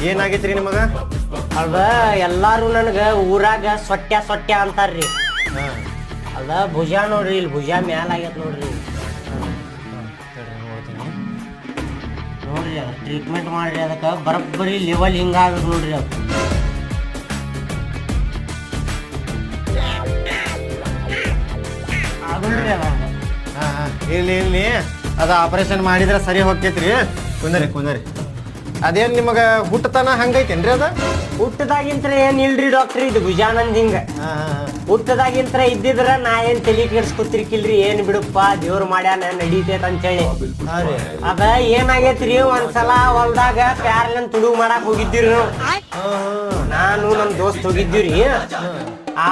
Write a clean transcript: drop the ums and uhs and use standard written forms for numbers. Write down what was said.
ಏನಾಗೈತ್ರಿ ನಿಮಗ? ಅದ ಎಲ್ಲಾರು ನನಗ ಊರಾಗ ಸೊಟ್ಯ ಸೊಟ್ಯ ಅಂತಾರ್ರಿ. ಅದ ಭುಜ ನೋಡ್ರಿ, ಇಲ್ಲಿ ಭುಜ ಮ್ಯಾಲ ಆಗೈತ್ ನೋಡ್ರಿ. ನೋಡ್ರಿ ಅದ ಟ್ರೀಟ್ಮೆಂಟ್ ಮಾಡ್ರಿ, ಅದಕ್ಕೆ ಬರೋಬ್ಬರಿ ಲೆವೆಲ್ ಹಿಂಗಾಗ್ಬೇಕು ನೋಡ್ರಿ. ಅದು ಆಗಲ್ರಿ ಅದ. ಇಲ್ಲಿ ಅದ ಆಪರೇಷನ್ ಮಾಡಿದ್ರೆ ಸರಿ ಹೋಗ್ತೈತ್ರಿ. ಕುಂದರಿ. ಅದೇನ್ ನಿಮಗ ಹುಟ್ಟತನ ಹಂಗೈತೇನ್ರಿ? ಅದ ಹುಟ್ಟದಾಗಿಂತ್ರ ಏನ್ ಇಲ್ರಿ ಡಾಕ್ಟ್ರಿ, ಇದು ಭುಜಾನಂದ್ ಹಿಂಗ ಹುಟ್ಟದಾಗಿಂತ್ರ ಇದ್ದಿದ್ರ ನಾ ಏನ್ ತಲಿ ಕೆಡ್ಸ್ಕೊತಿರ್ಕಿಲ್ರಿ. ಏನ್ ಬಿಡುಪ್ಪ ದೇವ್ರ ಮಾಡ್ಯಾನ ನಡೀತೇತ ಅಂತೇಳಿ. ಅದ ಏನಾಗೈತ್ರಿ, ಒಂದ್ಸಲ ಹೊಲ್ದಾಗ ಪ್ಯಾರ್ಲನ್ ತುಡುಗ್ ಮಾಡಾಕ್ ಹೋಗಿದ್ದೀರಿ ನಾವು. ನಾನು ನಮ್ ದೋಸ್ತ್ ಹೋಗಿದ್ದೀವ್ರಿ. ಆ